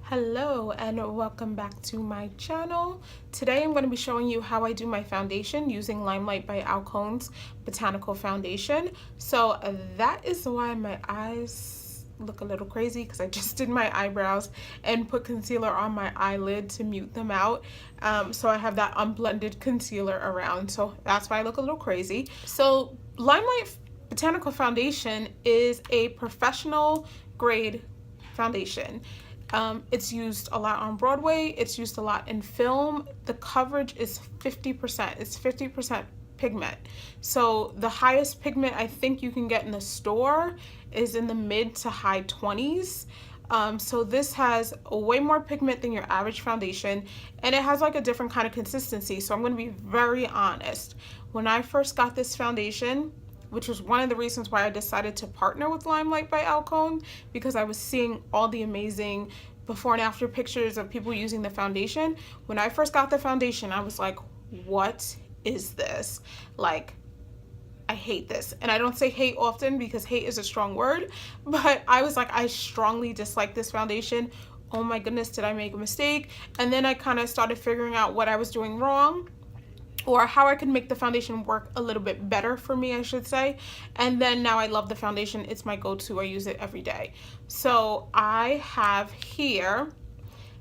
Hello and welcome back to my channel. Today I'm going to be showing you how I do my foundation using Limelight by Alcone's Botanical Foundation. So that is why my eyes look a little crazy, because I just did my eyebrows and put concealer on my eyelid to mute them out. So I have that unblended concealer around, so that's why I look a little crazy. So Limelight Botanical Foundation is a professional grade foundation. It's used a lot on Broadway. It's used a lot in film. The coverage is 50%. It's 50% pigment. So the highest pigment I think you can get in the store is in the mid to high 20s. So this has way more pigment than your average foundation, and it has like a different kind of consistency. So I'm going to be very honest. When I first got this foundation, which was one of the reasons why I decided to partner with Limelight by Alcone, because I was seeing all the amazing before and after pictures of people using the foundation. When I first got the foundation, I was like, what is this? Like, I hate this. And I don't say hate often because hate is a strong word, but I was like, I strongly dislike this foundation. Oh my goodness, did I make a mistake? And then I kind of started figuring out what I was doing wrong, or how I could make the foundation work a little bit better for me, I should say. And then now I love the foundation. It's my go-to. I use it every day. So I have here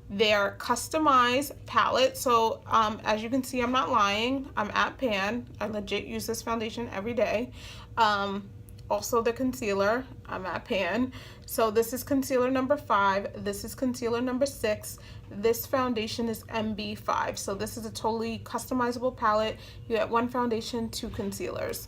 their customized palette. So as you can see, I'm not lying. I'm at Pan. I legit use this foundation every day. Also the concealer, I'm at Pan. So this is concealer number 5. This is concealer number 6. This foundation is MB5. So this is a totally customizable palette. You get 1 foundation, 2 concealers.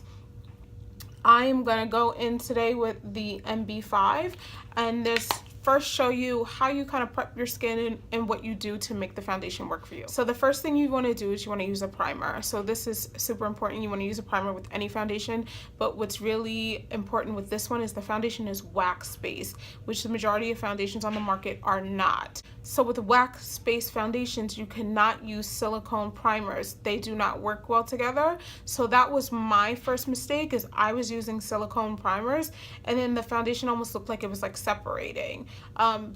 I am gonna go in today with the MB5 and this first show you how you kind of prep your skin and what you do to make the foundation work for you. So the first thing you want to do is you want to use a primer. So this is super important. You want to use a primer with any foundation, but what's really important with this one is the foundation is wax based, which the majority of foundations on the market are not. So with wax based foundations, you cannot use silicone primers. They do not work well together. So that was my first mistake, is I was using silicone primers and then the foundation almost looked like it was like separating.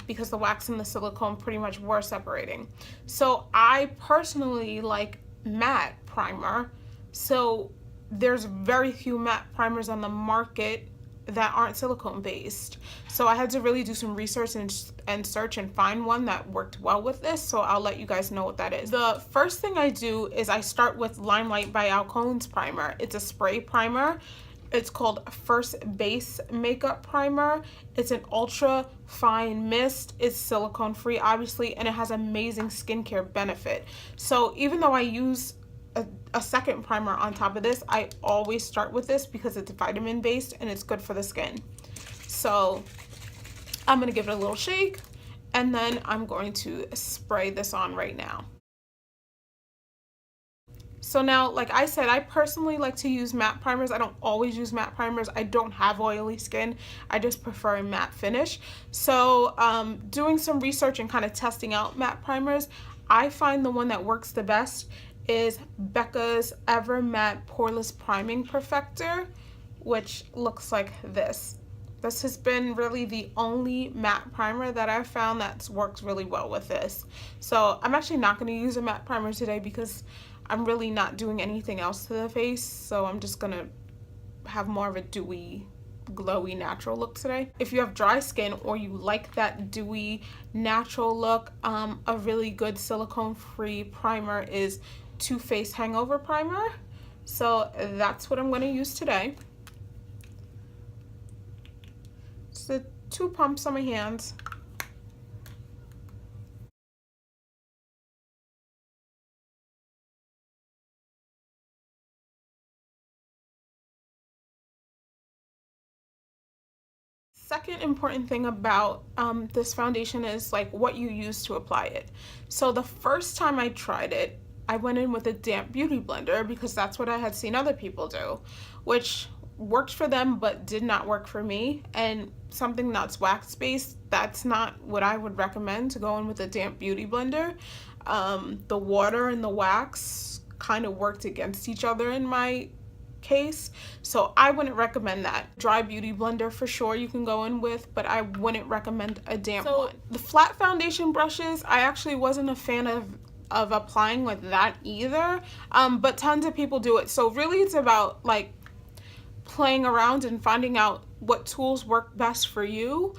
Because the wax and the silicone pretty much were separating. So I personally like matte primer. So there's very few matte primers on the market that aren't silicone based. So I had to really do some research and search and find one that worked well with this. So I'll let you guys know what that is. The first thing I do is I start with Limelight by Alcone's primer. It's a spray primer. It's called First Base Makeup Primer. It's an ultra fine mist. It's silicone free, obviously, and it has amazing skincare benefit. So even though I use a second primer on top of this, I always start with this because it's vitamin based and it's good for the skin. So I'm gonna give it a little shake and then I'm going to spray this on right now. So now, like I said, I personally like to use matte primers. I don't always use matte primers. I don't have oily skin. I just prefer a matte finish. So doing some research and kind of testing out matte primers, I find the one that works the best is Becca's Ever Matte Poreless Priming Perfector, which looks like this. This has been really the only matte primer that I've found that works really well with this. So I'm actually not going to use a matte primer today because I'm really not doing anything else to the face, so I'm just gonna have more of a dewy, glowy, natural look today. If you have dry skin or you like that dewy, natural look, a really good silicone-free primer is Too Faced Hangover Primer. So that's what I'm gonna use today. So 2 pumps on my hands. Second important thing about this foundation is like what you use to apply it. So the first time I tried it, I went in with a damp beauty blender because that's what I had seen other people do, which worked for them but did not work for me. And something that's wax based, that's not what I would recommend, to go in with a damp beauty blender. The water and the wax kind of worked against each other in my case, so I wouldn't recommend that. Dry beauty blender for sure you can go in with, but I wouldn't recommend a damp one. The flat foundation brushes, I actually wasn't a fan of applying with that either, but tons of people do it. So really it's about like playing around and finding out what tools work best for you.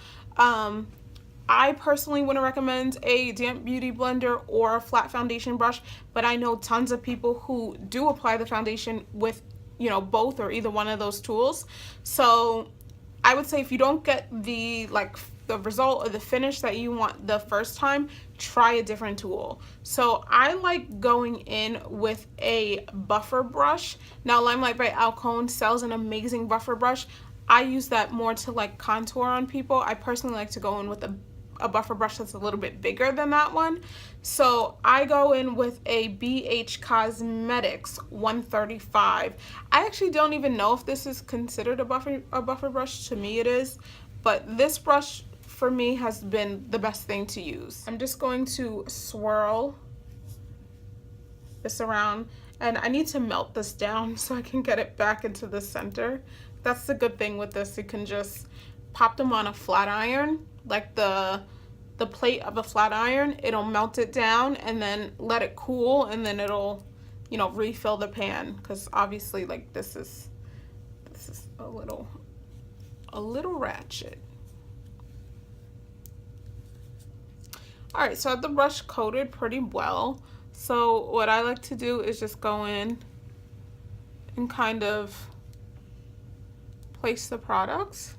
I personally wouldn't recommend a damp beauty blender or a flat foundation brush, but I know tons of people who do apply the foundation with, you know, both or either one of those tools. So I would say if you don't get the the result or the finish that you want the first time, try a different tool. So I like going in with a buffer brush. Now Limelight by Alcone sells an amazing buffer brush. I use that more to like contour on people. I personally like to go in with a buffer brush that's a little bit bigger than that one. So I go in with a BH Cosmetics 135. I actually don't even know if this is considered a buffer brush. To me it is, but this brush for me has been the best thing to use. I'm just going to swirl this around, and I need to melt this down so I can get it back into the center. That's the good thing with this. You can just pop them on a flat iron, like the plate of a flat iron. It'll melt it down and then let it cool, and then it'll, you know, refill the pan, because obviously like this is a little ratchet. All right, so I have the brush coated pretty well. So what I like to do is just go in and kind of place the products.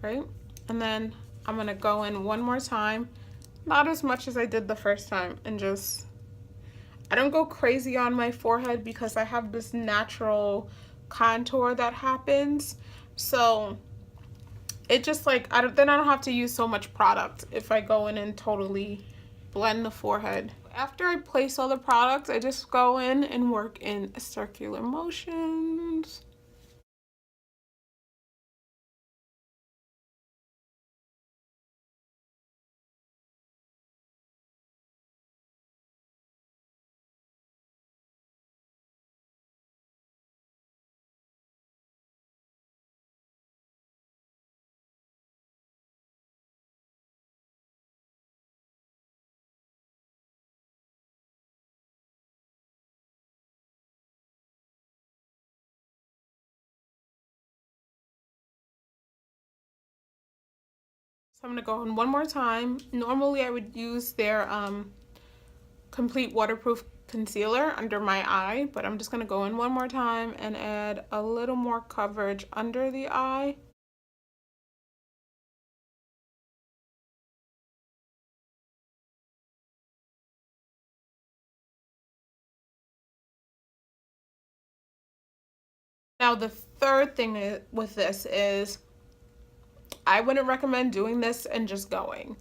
Right? And then I'm gonna go in one more time, not as much as I did the first time, and just, I don't go crazy on my forehead because I have this natural contour that happens. So it just like, then I don't have to use so much product if I go in and totally blend the forehead. After I place all the products, I just go in and work in circular motions. So I'm gonna go in one more time. Normally I would use their complete waterproof concealer under my eye, but I'm just gonna go in one more time and add a little more coverage under the eye. Now the third thing with this is I wouldn't recommend doing this and just going.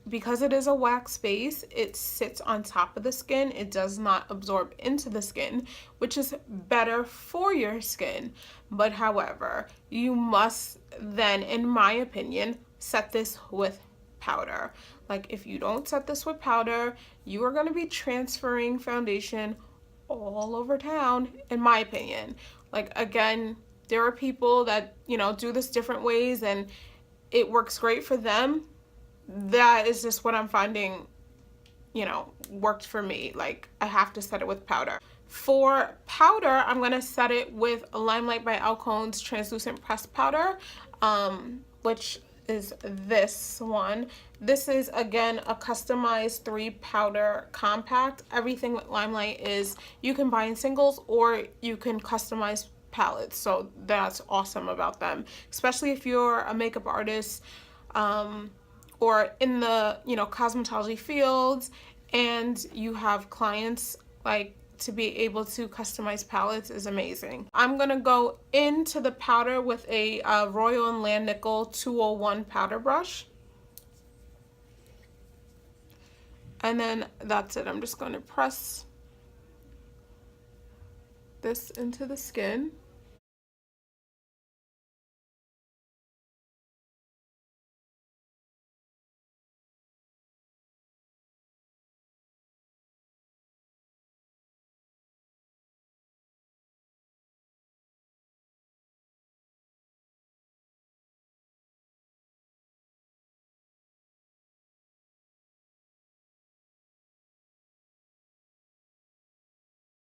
Because it is a wax base, it sits on top of the skin. It does not absorb into the skin, which is better for your skin. But however, you must then, in my opinion, set this with powder. Like if you don't set this with powder, you are going to be transferring foundation all over town, in my opinion. Like again, there are people that, you know, do this different ways and it works great for them. That is just what I'm finding, you know, worked for me. Like I have to set it with powder. For powder, I'm gonna set it with Limelight by Alcone's translucent pressed powder, which is this one. This is again a customized 3 powder compact. Everything with Limelight is you can buy in singles or you can customize palettes, so that's awesome about them, especially if you're a makeup artist or in the, you know, cosmetology fields and you have clients. Like to be able to customize palettes is amazing. I'm gonna go into the powder with a Royal and Land Nickel 201 powder brush, and then that's it. I'm just going to press this into the skin.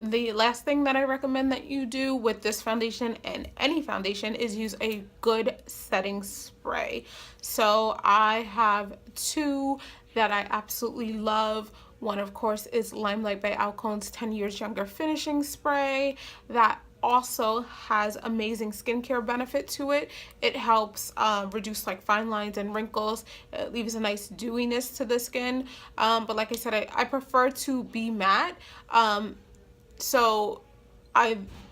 The last thing that I recommend that you do with this foundation and any foundation is use a good setting spray. So I have two that I absolutely love. One, of course, is Limelight by Alcone's 10 Years Younger Finishing Spray that also has amazing skincare benefit to it. It helps reduce like fine lines and wrinkles. It leaves a nice dewiness to the skin. But like I said, I prefer to be matte. So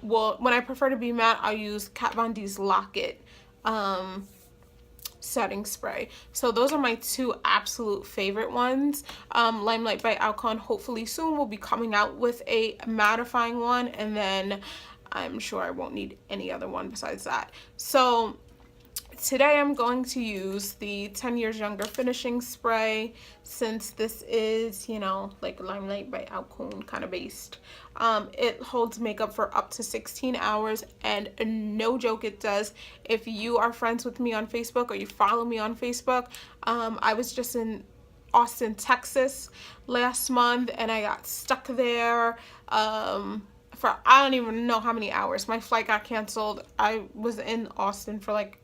when I prefer to be matte, I use Kat Von D's Lock-It setting spray. So those are my two absolute favorite ones. Limelight by Alcone hopefully soon will be coming out with a mattifying one, and then I'm sure I won't need any other one besides that. So today I'm going to use the 10 Years Younger finishing spray, since this is, you know, like Limelight by Alcone kind of based. It holds makeup for up to 16 hours, and no joke, it does. If you are friends with me on Facebook or you follow me on Facebook, I was just in Austin, Texas last month, and I got stuck there for I don't even know how many hours. My flight got canceled. I was in Austin for like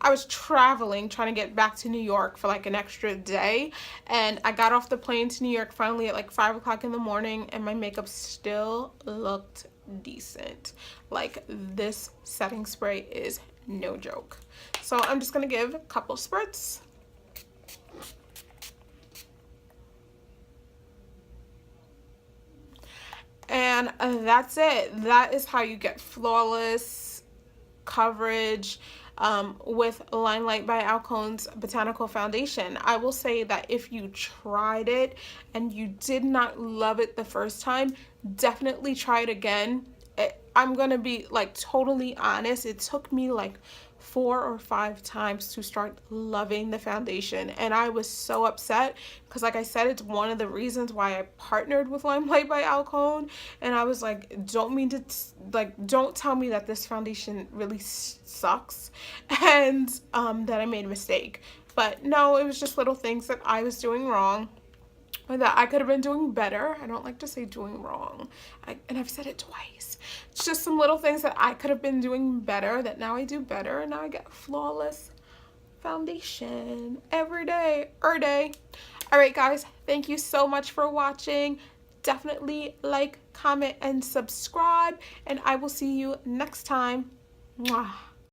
I was traveling, trying to get back to New York for like an extra day, and I got off the plane to New York finally at like 5 o'clock in the morning, and my makeup still looked decent. Like, this setting spray is no joke. So I'm just gonna give a couple spurts. And that's it. That is how you get flawless coverage with Limelight by Alcone's Botanical Foundation. I will say that if you tried it and you did not love it the first time, definitely try it again. I'm gonna be like totally honest, it took me like 4 or 5 times to start loving the foundation, and I was so upset because, like I said, it's one of the reasons why I partnered with Limelight by Alcone, and I was like, don't tell me that this foundation really sucks and that I made a mistake. But no, it was just little things that I was doing wrong, or that I could have been doing better. I don't like to say doing wrong, and I've said it twice. It's just some little things that I could have been doing better that now I do better, and now I get flawless foundation every day. All right, guys, thank you so much for watching. Definitely like, comment, and subscribe, and I will see you next time. Mwah.